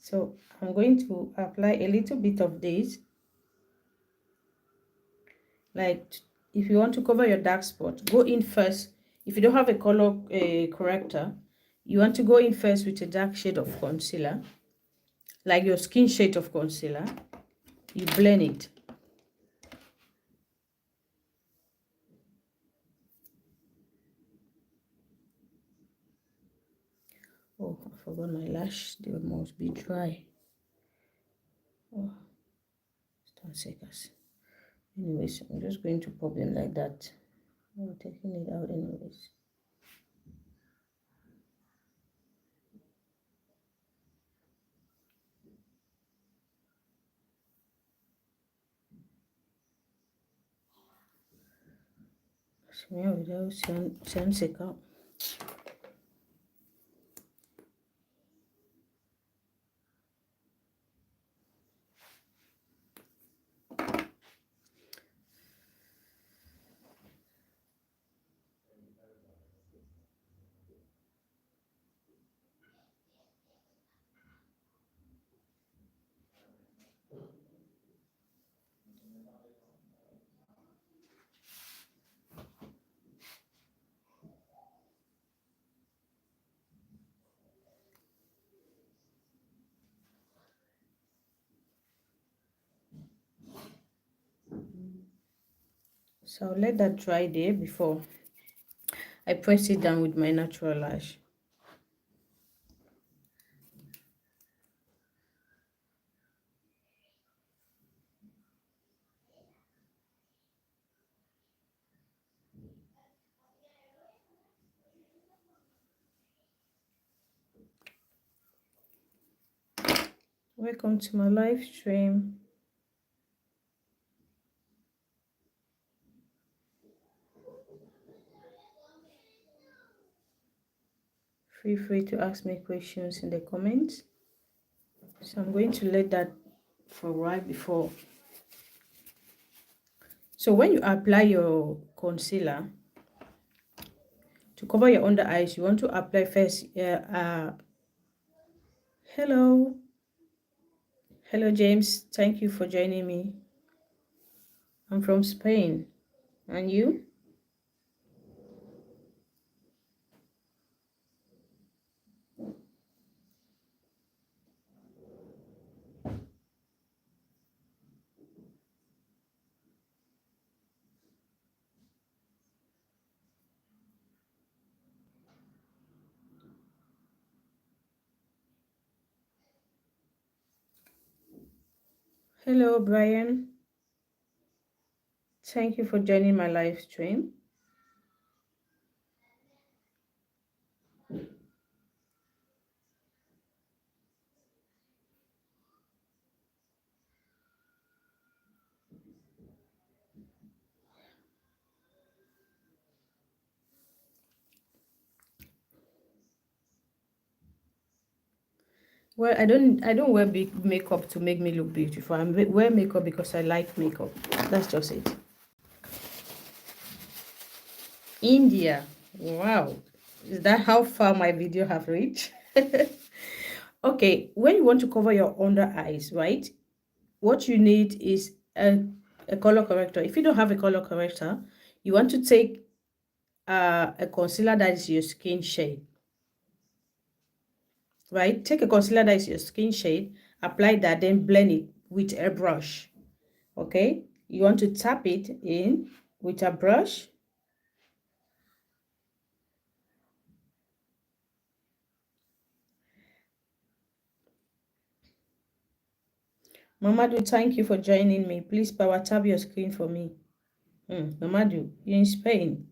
So I'm going to apply a little bit of this. Like if you want to cover your dark spot, go in first. If you don't have a color corrector, you want to go in first with a dark shade of concealer, like your skin shade of concealer. You blend it. Oh, I forgot my lash. They must be dry. Oh, 10 seconds. Anyways, I'm just going to pop them like that. I'm taking it out anyways. Smell without 10 seconds. So I'll let that dry there before I press it down with my natural lash. Welcome to my live stream. Feel free to ask me questions in the comments. So I'm going to let that for a while before. So when you apply your concealer, to cover your under eyes, you want to apply first. Hello. Hello, James. Thank you for joining me. I'm from Spain. And you? Hello, Brian. Thank you for joining my live stream. Well, I don't wear big makeup to make me look beautiful. I wear makeup because I like makeup. That's just it. India. Wow. Is that how far my video have reached? Okay, when you want to cover your under eyes, right? What you need is a color corrector. If you don't have a color corrector, you want to take a concealer that is your skin shade, right? Take a concealer that is your skin shade, apply that, then blend it with a brush. Okay, you want to tap it in with a brush. Mamadou, thank you for joining me. Please power tap your screen for me. Mamadou, you're in Spain.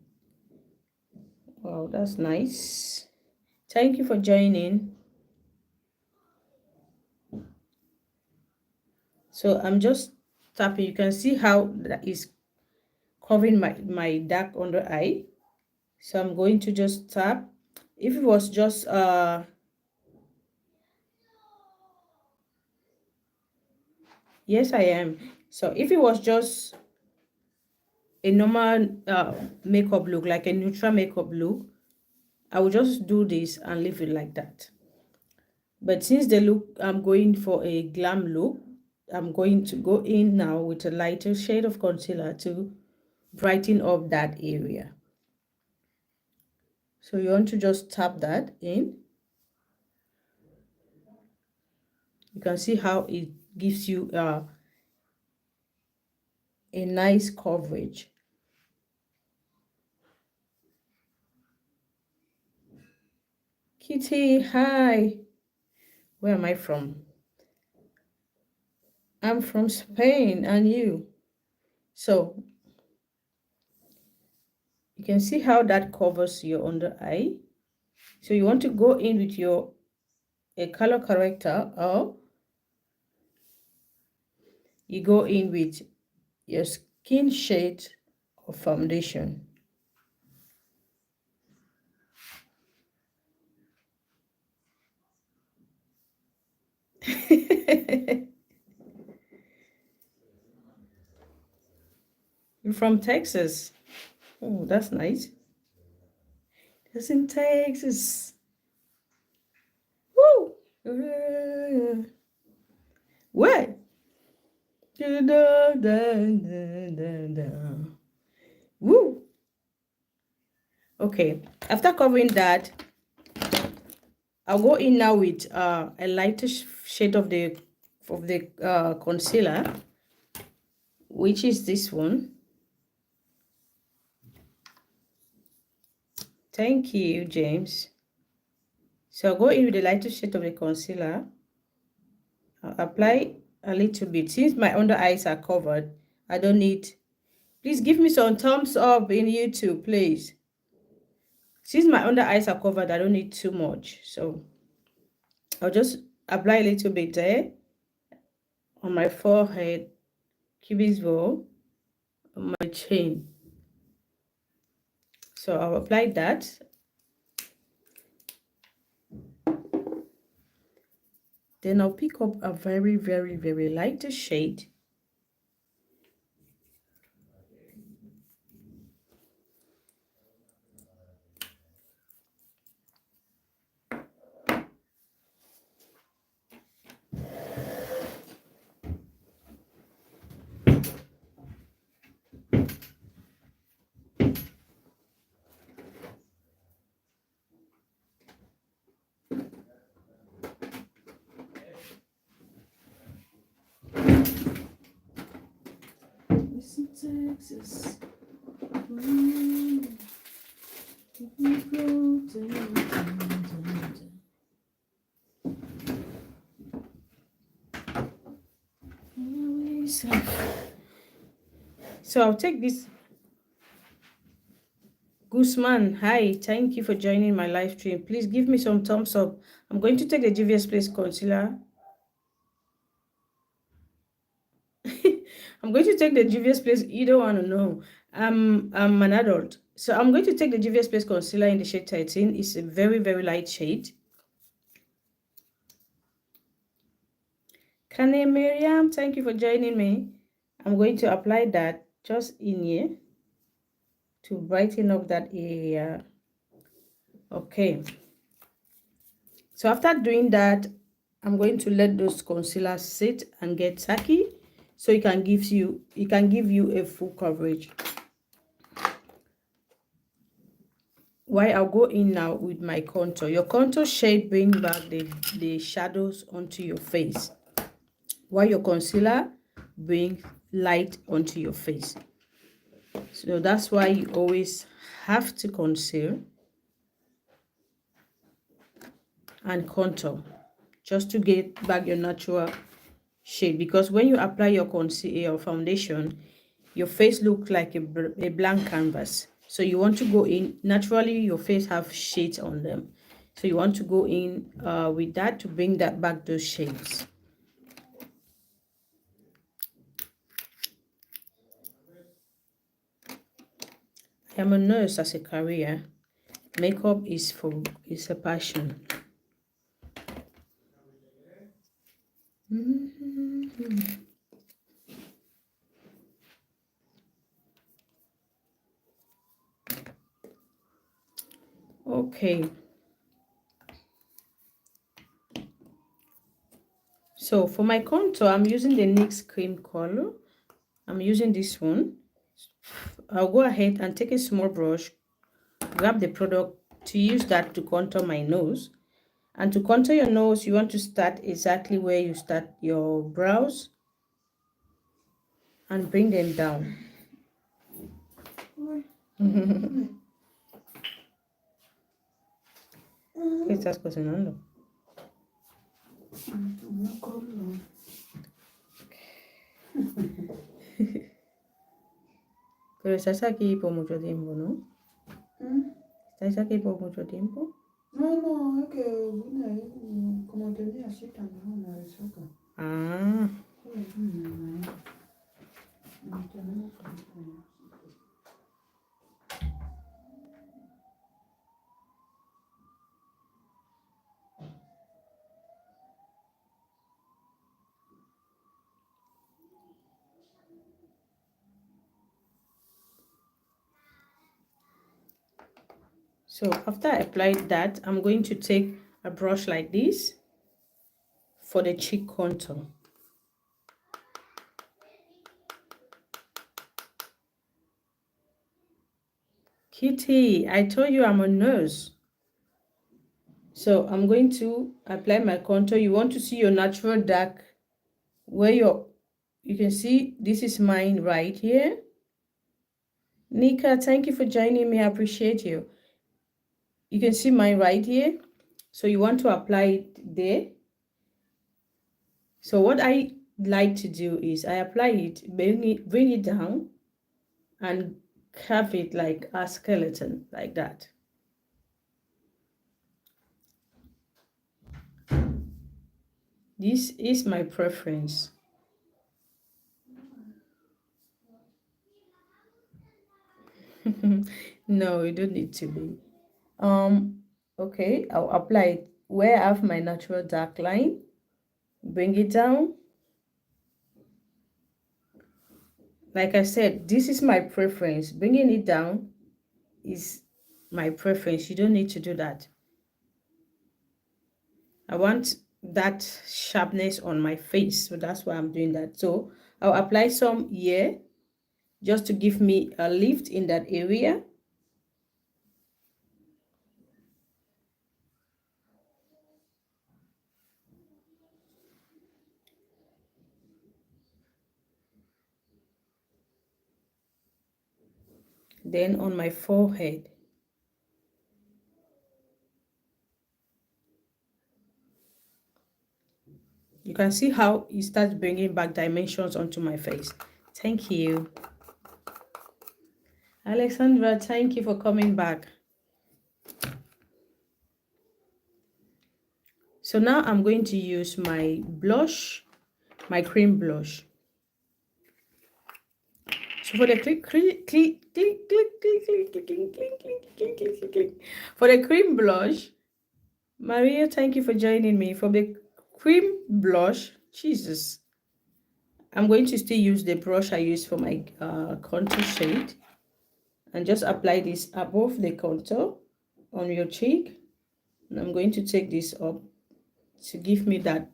Wow, that's nice. Thank you for joining. So I'm just tapping. You can see how that is covering my dark under eye. So I'm going to just tap. If it was just yes, I am. So if it was just a normal makeup look, like a neutral makeup look, I will just do this and leave it like that. But since the look, I'm going for a glam look, I'm going to go in now with a lighter shade of concealer to brighten up that area. So you want to just tap that in. You can see how it gives you a nice coverage. Kitty, hi. Where am I from? I'm from Spain, and you? So you can see how that covers your under eye. So you want to go in with your a color corrector, or you go in with your skin shade of foundation. You're from Texas. Oh, that's nice. It's in Texas. Woo! What? Woo! Okay, after covering that, I'll go in now with a lighter shade of the concealer, which is this one. Thank you, James. So I'll go in with the lighter shade of the concealer. I'll apply a little bit. Since my under eyes are covered, I don't need. Please give me some thumbs up in YouTube, please. Since my under eyes are covered, I don't need too much. So I'll just apply a little bit there on my forehead, cupid's bow, on my chin. So I'll apply that. Then I'll pick up a very, very, very lighter shade. Texas. So I'll take this. Guzman, hi, thank you for joining my live stream. Please give me some thumbs up. I'm going to take the Juvia's Place concealer. I'm going to take the Juvia's Place. You don't want to know. I'm an adult. So I'm going to take the Juvia's Place concealer in the shade 13. It's a very, very light shade. Kane Miriam, thank you for joining me. I'm going to apply that just in here to brighten up that area. Okay. So after doing that, I'm going to let those concealers sit and get tacky, so it can give you a full coverage. Why I'll go in now with my contour. Your contour shade bring back the shadows onto your face, while your concealer bring light onto your face. So that's why you always have to conceal and contour, just to get back your natural shade. Because when you apply your concealer or foundation, your face looks like a blank canvas. So you want to go in, naturally your face have shades on them, so you want to go in with that to bring that back, those shades. I am a nurse as a career. Makeup is a passion. Okay. So for my contour, I'm using the NYX cream color. I'm using this one. I'll go ahead and take a small brush, grab the product to use that to contour my nose. And to contour your nose, you want to start exactly where you start your brows and bring them down. ¿Qué estás cocinando? Pero estás aquí por mucho tiempo, ¿no? ¿Estás aquí por mucho tiempo? No, es que vine como tenía cita, no me resaca. Ah. So after I applied that, I'm going to take a brush like this for the cheek contour. Kitty, I told you I'm a nurse. So I'm going to apply my contour. You want to see your natural dark, where you can see this is mine right here. Nika, thank you for joining me. I appreciate you. You can see mine right here. So you want to apply it there. So what I like to do is I apply it, bring it down, and carve it like a skeleton, like that. This is my preference. No, you don't need to be. Okay, I'll apply it where I have my natural dark line. Bring it down. Like I said, this is my preference. Bringing it down is my preference. You don't need to do that. I want that sharpness on my face, so that's why I'm doing that. So I'll apply some here just to give me a lift in that area. Then on my forehead. You can see how it starts bringing back dimensions onto my face. Thank you. Alexandra, thank you for coming back. So now I'm going to use my blush, my cream blush. So for the for the cream blush, Maria, thank you for joining me. For the cream blush, Jesus, I'm going to still use the brush I used for my contour shade and just apply this above the contour on your cheek. And I'm going to take this up to give me that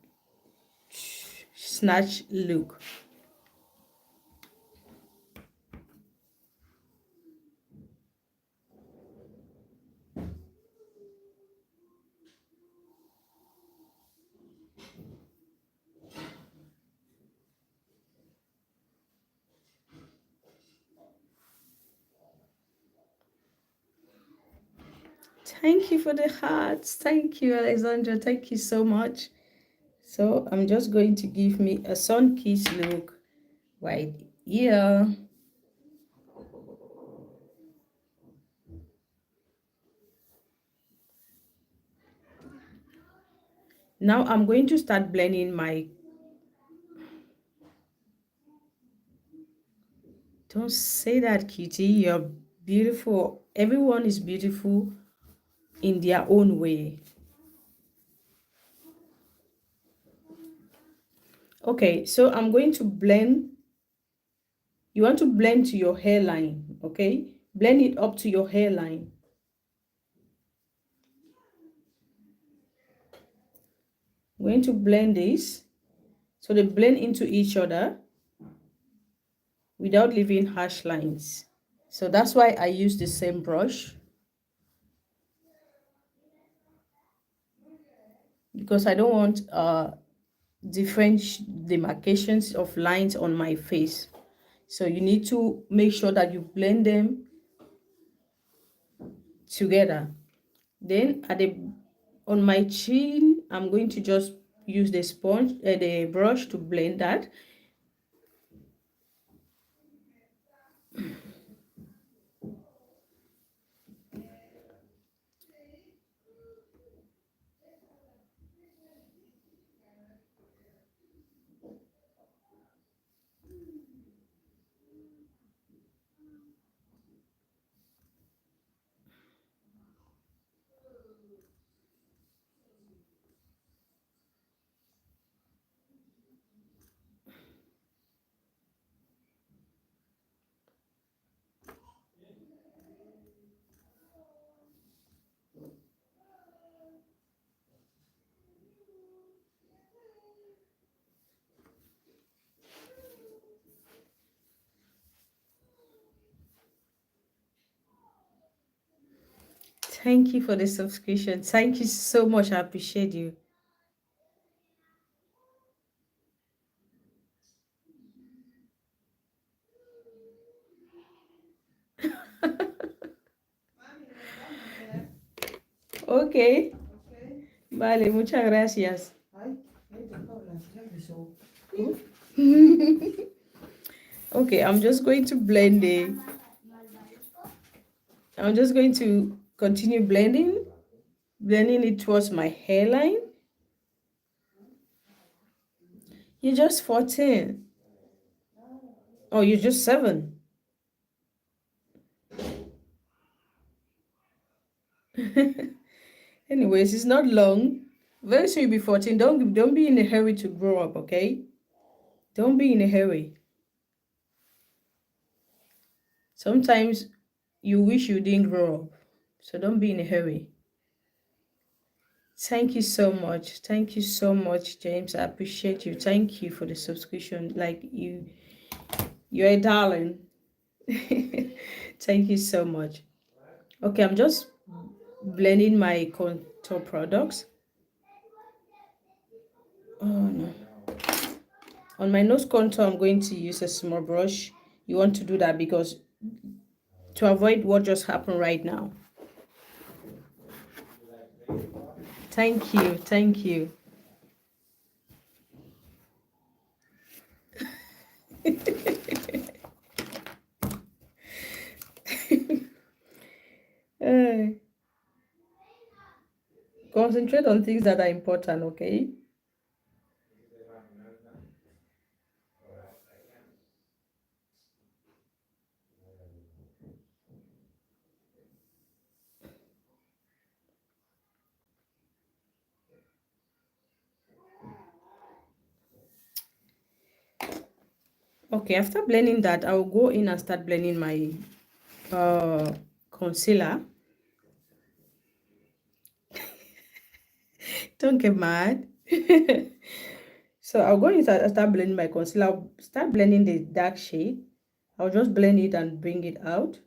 snatch look. Thank you for the hearts. Thank you, Alexandra. Thank you so much. So I'm just going to give me a sun-kissed look right here. Now I'm going to start blending my... Don't say that, Kitty. You're beautiful. Everyone is beautiful in their own way. Okay, so I'm going to blend. You want to blend to your hairline, okay? Blend it up to your hairline. I'm going to blend this so they blend into each other without leaving harsh lines. So that's why I use the same brush, because I don't want different demarcations of lines on my face. So you need to make sure that you blend them together. Then on my chin, I'm going to just use the brush to blend that. Thank you for the subscription. Thank you so much. I appreciate you. Okay. Vale, muchas gracias. Okay, I'm just going to I'm just going to continue blending it towards my hairline. You're just 14. Oh, you're just 7. Anyways, it's not long. Very soon you'll be 14. Don't be in a hurry to grow up, okay? Don't be in a hurry. Sometimes you wish you didn't grow up. So don't be in a hurry. Thank you so much. Thank you so much, James. I appreciate you. Thank you for the subscription. Like you're a darling. Thank you so much. Okay, I'm just blending my contour products. Oh no. On my nose contour, I'm going to use a small brush. You want to do that because to avoid what just happened right now. Thank you. Thank you. Concentrate on things that are important, okay? Okay, after blending that, I will go in and start blending my concealer. Don't get mad. So I'll go in and start blending my concealer. I'll start blending the dark shade. I'll just blend it and bring it out.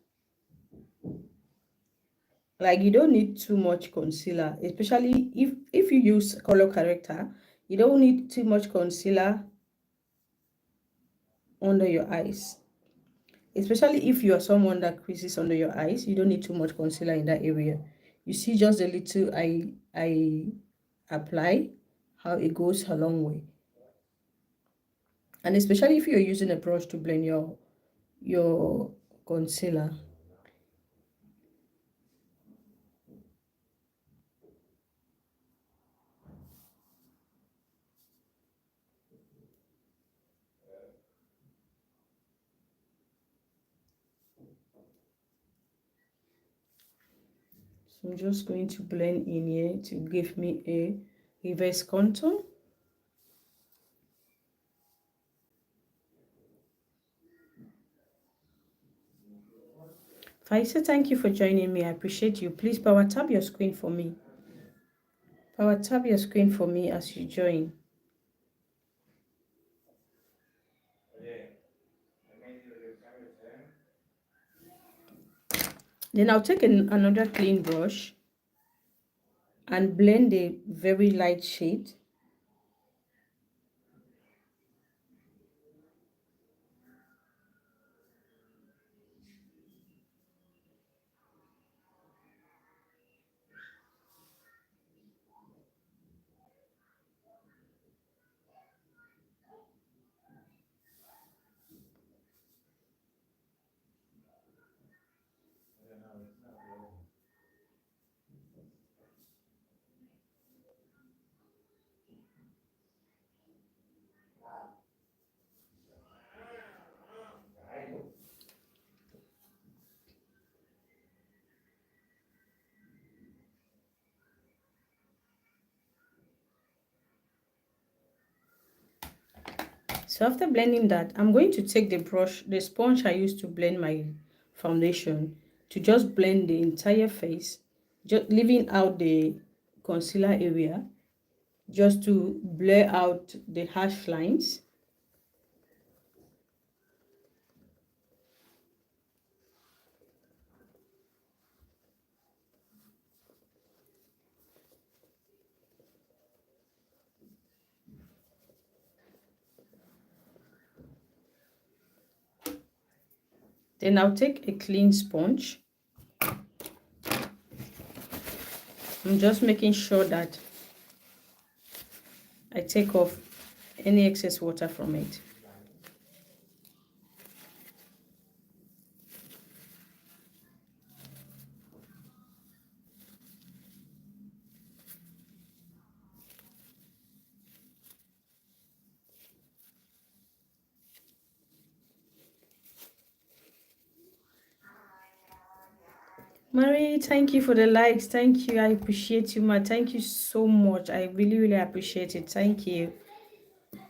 Like you don't need too much concealer, especially if you use color corrector. You don't need too much concealer under your eyes, especially if you are someone that creases under your eyes. You don't need too much concealer in that area. You see just a little I apply, how it goes a long way. And especially if you're using a brush to blend your concealer. So I'm just going to blend in here to give me a reverse contour. Faisa, thank you for joining me. I appreciate you. Please power tap your screen for me. Power tap your screen for me as you join. Then I'll take another clean brush and blend a very light shade. So after blending that, I'm going to take the sponge I used to blend my foundation, to just blend the entire face, just leaving out the concealer area, just to blur out the harsh lines. Then I'll take a clean sponge. I'm just making sure that I take off any excess water from it. Marie, thank you for the likes. Thank you. I appreciate you, ma. Thank you so much. I really, really appreciate it. Thank you.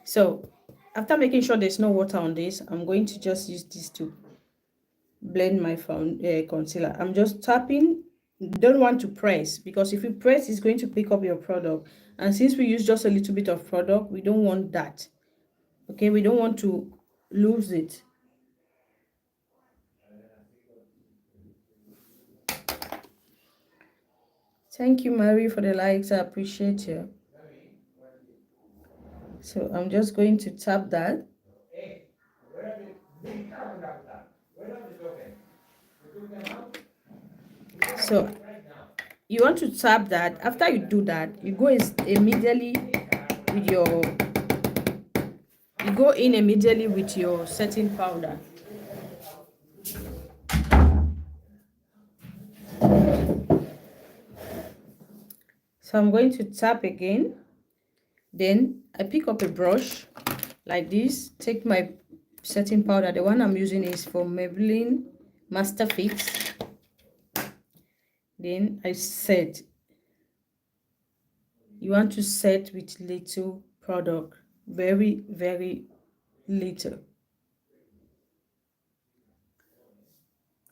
So, after making sure there's no water on this, I'm going to just use this to blend my concealer. I'm just tapping. You don't want to press, because if you press, it's going to pick up your product. And since we use just a little bit of product, we don't want that. Okay, we don't want to lose it. Thank you, Mary, for the likes. I appreciate you. So I'm just going to tap that. So you want to tap that. After you do that, you go immediately with your setting powder. So I'm going to tap again. Then I pick up a brush like this, take my setting powder. The one I'm using is from Maybelline Master Fix. Then I set. You want to set with little product, very, very little.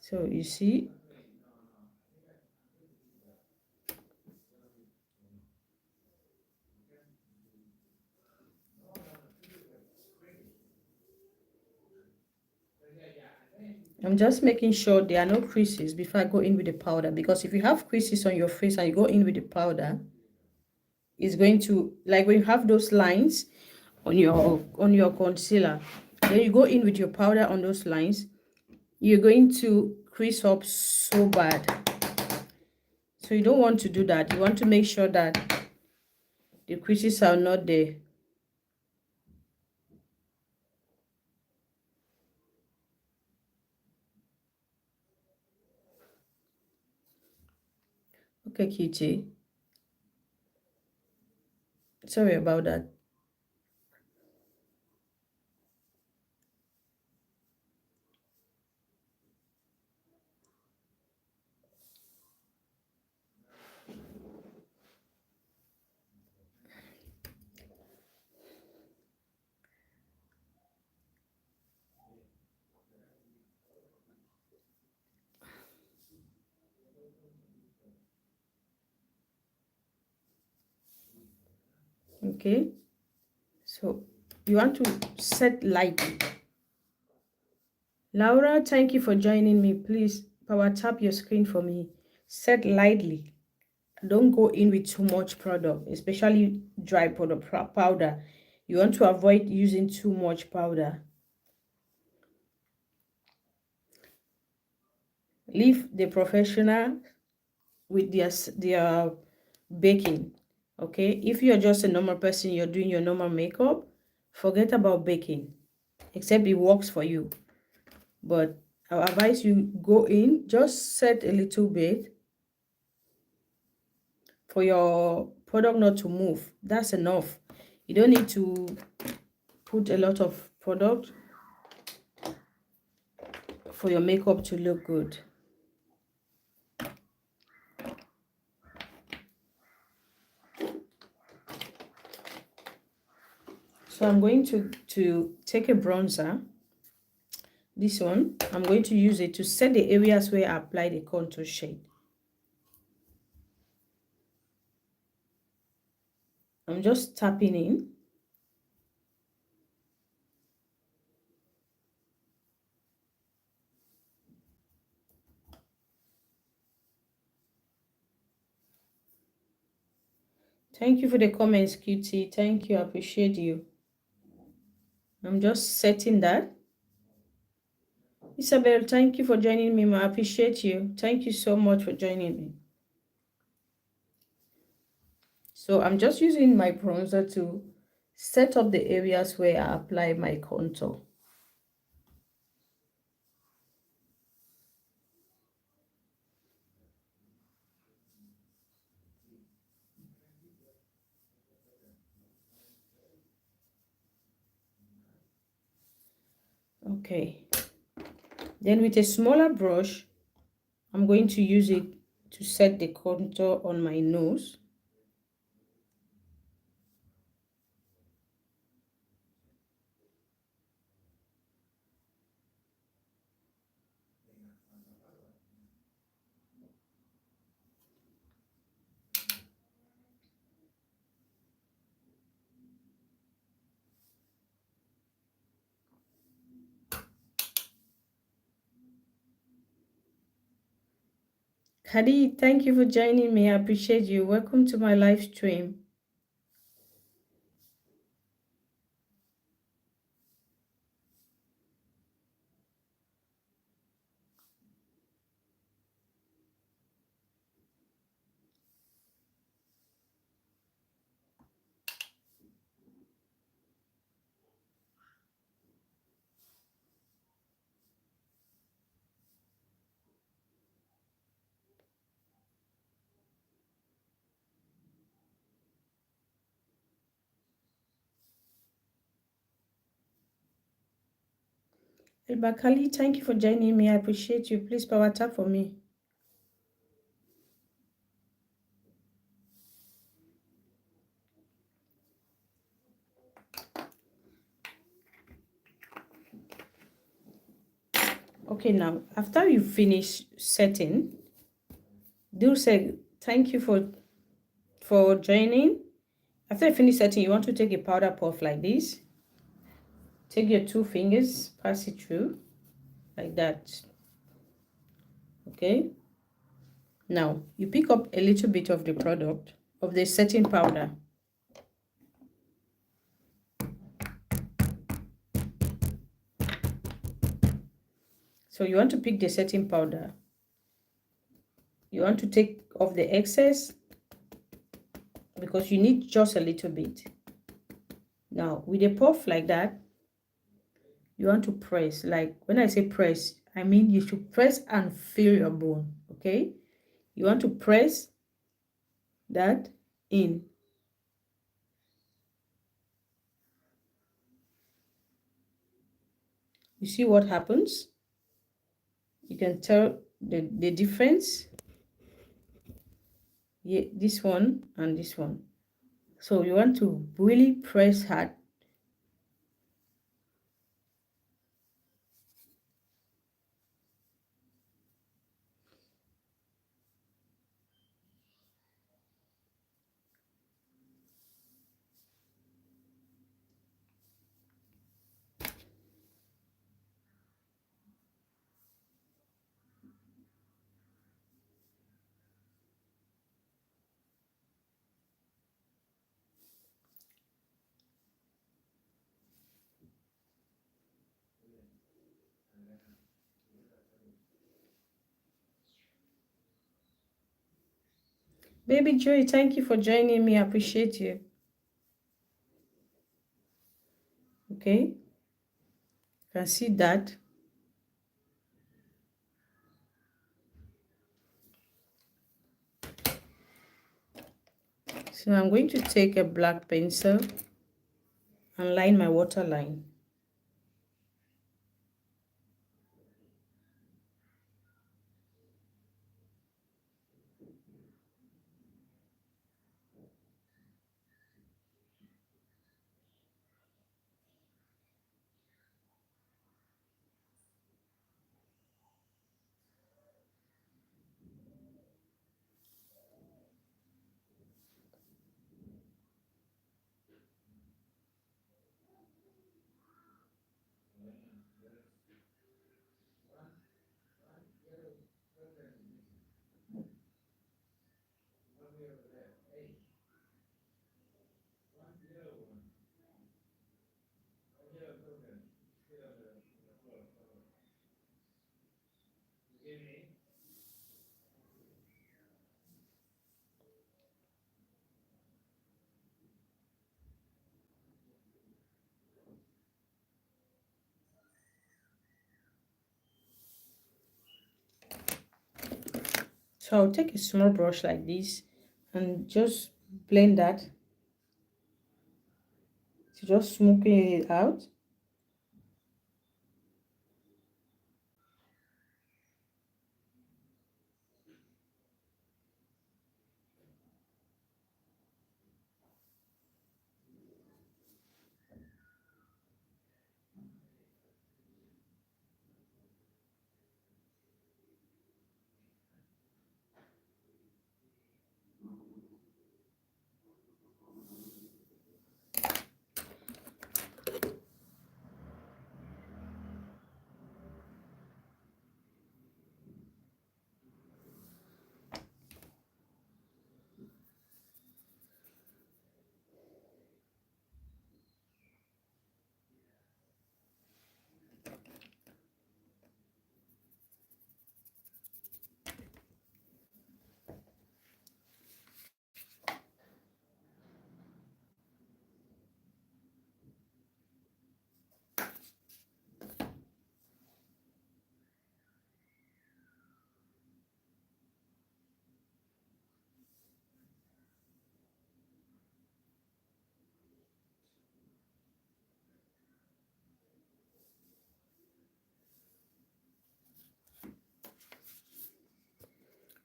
So you see, I'm just making sure there are no creases before I go in with the powder, because if you have creases on your face and you go in with the powder, it's going to, like when you have those lines on your concealer, then you go in with your powder on those lines, you're going to crease up so bad. So you don't want to do that. You want to make sure that the creases are not there. Okay, Kitty. Sorry about that. Okay, so you want to set light. Laura, thank you for joining me. Please power tap your screen for me. Set lightly. Don't go in with too much product, especially dry product powder. You want to avoid using too much powder. Leave the professional with their baking. Okay, if you're just a normal person, you're doing your normal makeup, forget about baking, except it works for you. But I advise you go in, just set a little bit for your product not to move. That's enough. You don't need to put a lot of product for your makeup to look good. So I'm going to take a bronzer. This one, I'm going to use it to set the areas where I apply the contour shade. I'm just tapping in. Thank you for the comments, Cutie. Thank you. I appreciate you. I'm just setting that. Isabel, thank you for joining me. I appreciate you. Thank you so much for joining me. So I'm just using my bronzer to set up the areas where I apply my contour. Okay. Then with a smaller brush, I'm going to use it to set the contour on my nose. Hadi, thank you for joining me. I appreciate you. Welcome to my live stream. Elbakali, thank you for joining me. I appreciate you. Please power tap for me. Okay, now after you finish setting, do say thank you for joining. After you finish setting, you want to take a powder puff like this. Take your 2 fingers, pass it through like that. Okay. Now you pick up a little bit of the product of the setting powder. So you want to pick the setting powder. You want to take off the excess because you need just a little bit. Now with a puff like that, you want to press. Like when I say press, I mean you should press and feel your bone. Okay. You want to press that in. You see what happens? You can tell the difference. Yeah, this one and this one. So you want to really press hard. Baby Joy, thank you for joining me. I appreciate you. Okay, you can see that. So I'm going to take a black pencil and line my waterline. So I'll take a small brush like this and just blend that to just smoothen it out.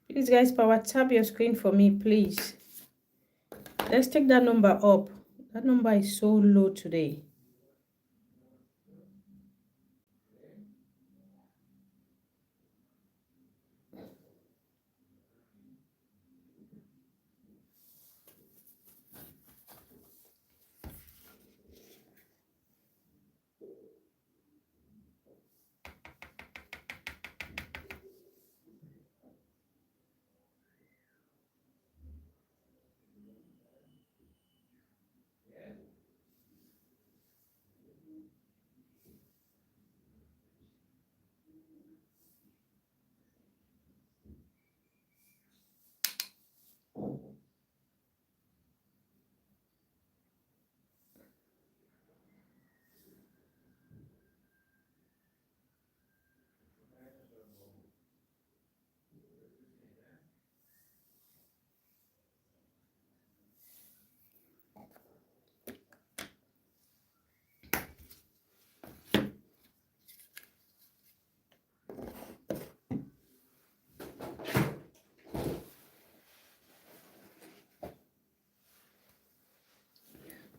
Please guys, power tap your screen for me, please. Let's take that number up. That number is so low today.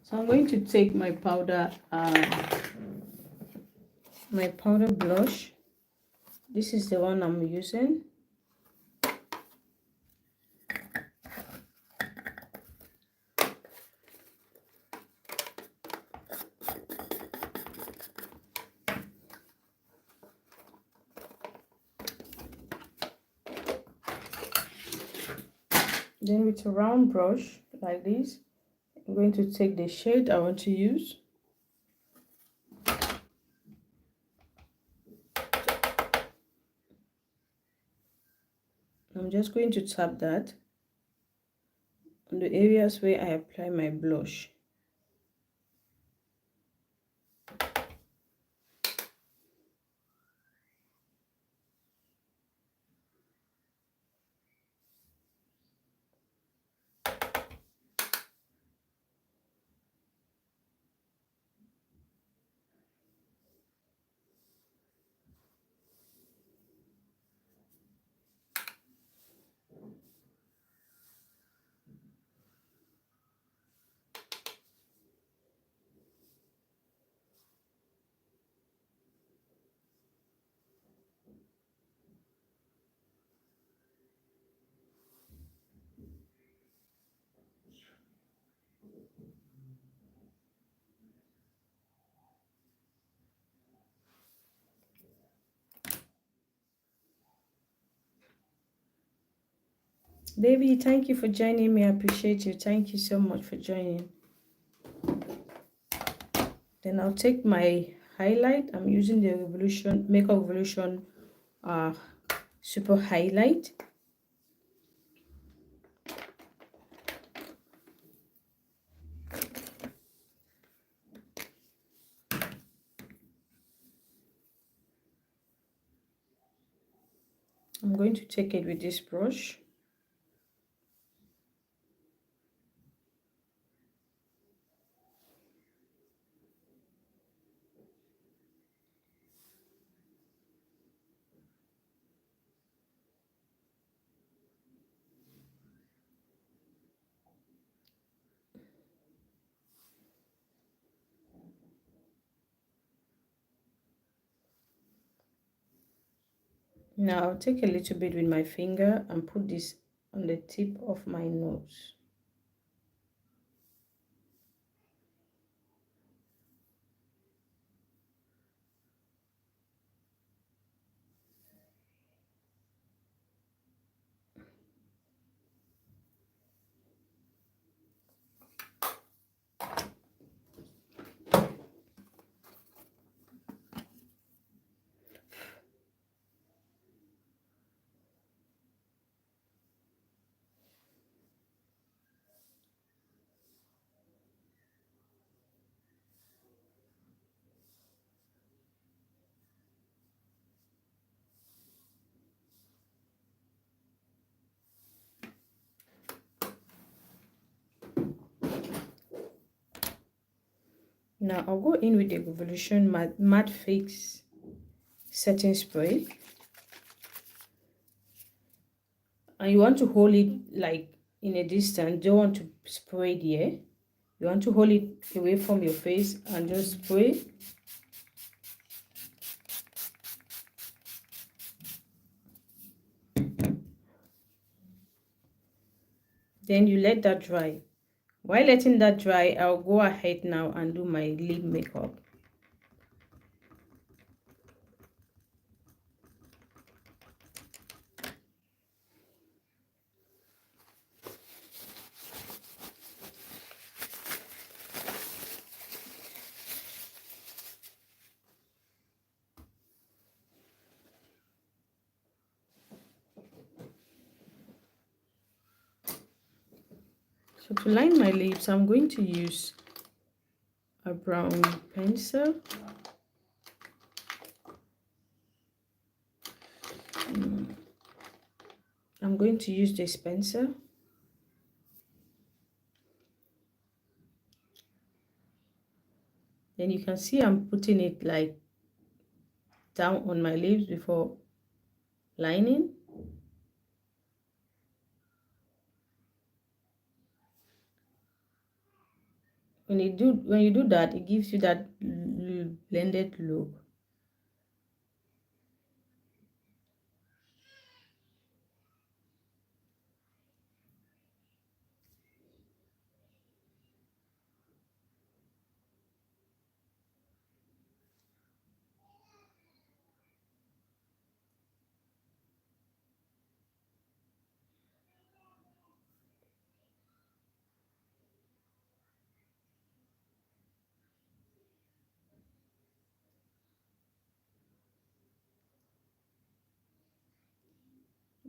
So I'm going to take my powder blush. This is the one I'm using. Then with a round brush like this, I'm going to take the shade I want to use. just going to tap that on the areas where I apply my blush. Baby, thank you for joining me. I appreciate you. Thank you so much for joining. Then I'll take my highlight. I'm using the Revolution Makeup Revolution Super Highlight. I'm going to take it with this brush. Now I'll take a little bit with my finger and put this on the tip of my nose. Now I'll go in with the Revolution Matte Fix Setting Spray. And you want to hold it like in a distance. Don't want to spray it here. You want to hold it away from your face and just spray. Then you let that dry. While letting that dry, I'll go ahead now and do my lip makeup. So to line my lips, I'm going to use a brown pencil. I'm going to use this pencil. Then you can see I'm putting it like down on my lips before lining. When you do that, it gives you that blended look.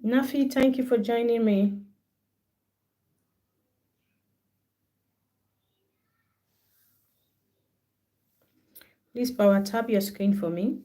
Nafi, thank you for joining me. Please power tap your screen for me.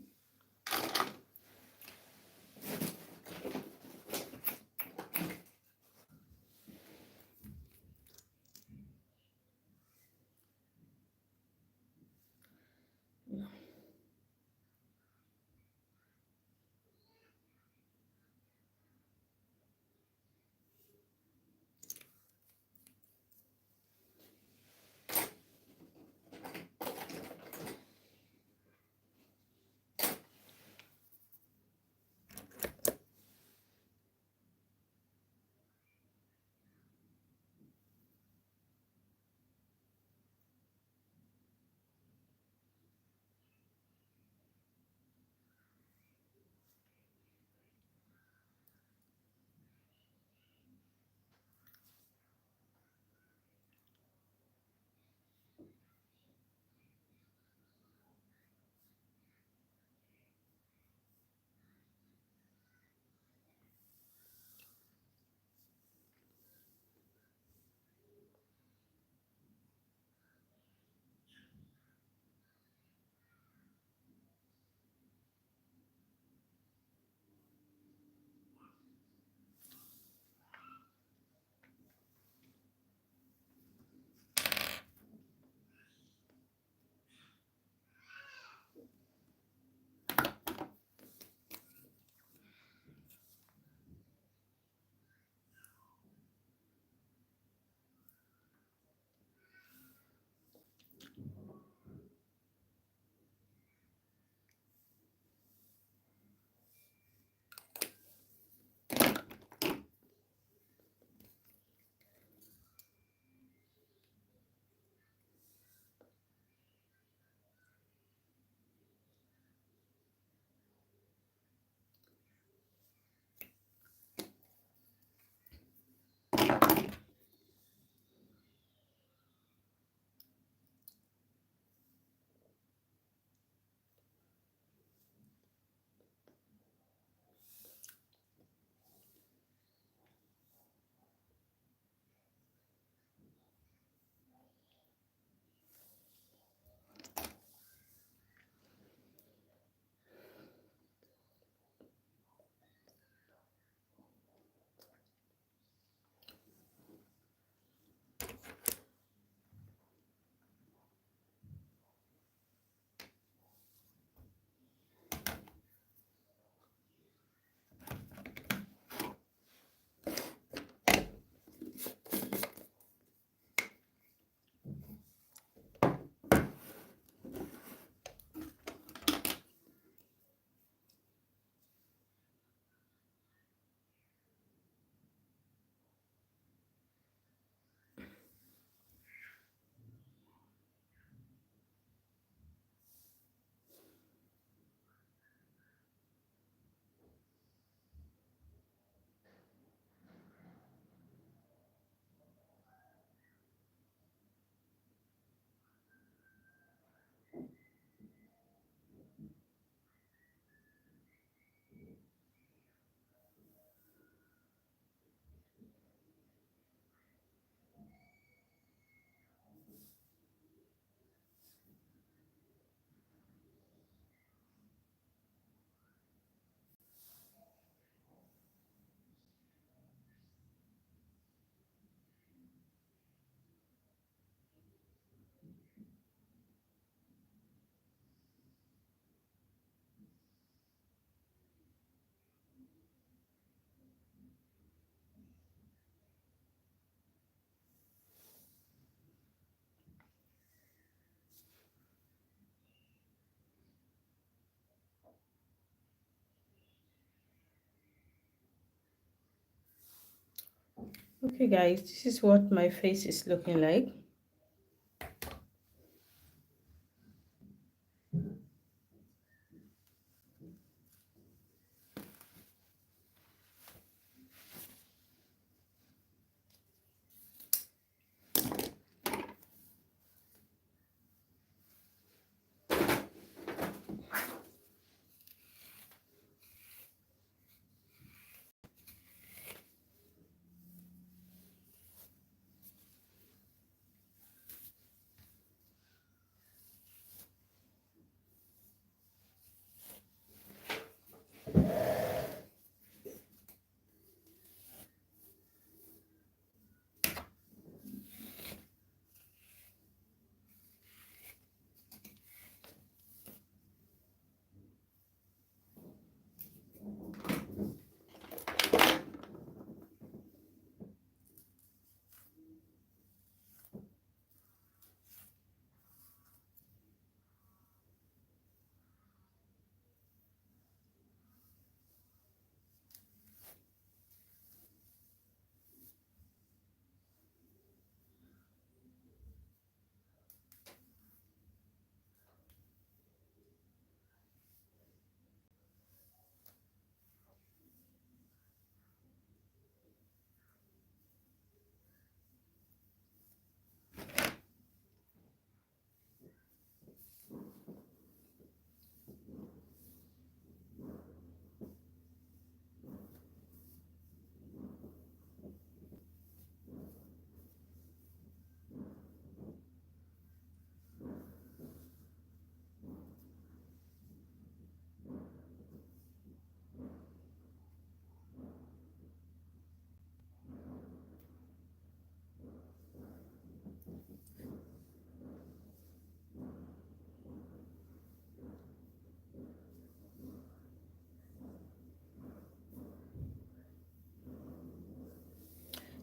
Okay, guys, this is what my face is looking like.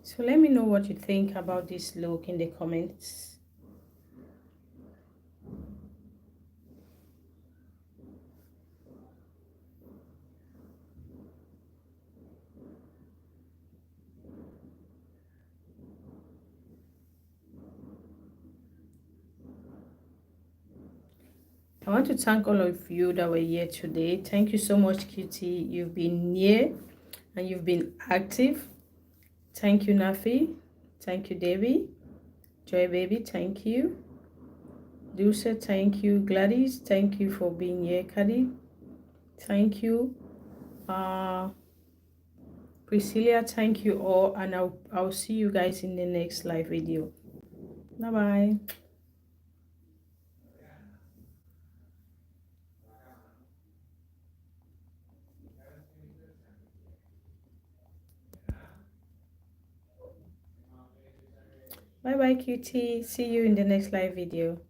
So let me know what you think about this look in the comments. I want to thank all of you that were here today. Thank you so much, Cutie. You've been here and you've been active. Thank you, Nafi. Thank you, Debbie. Joy Baby, thank you. Dulce, thank you. Gladys, thank you for being here. Kadi, thank you. Priscilla, thank you all, and I'll see you guys in the next live video. Bye bye. Bye bye, Cutie. See you in the next live video.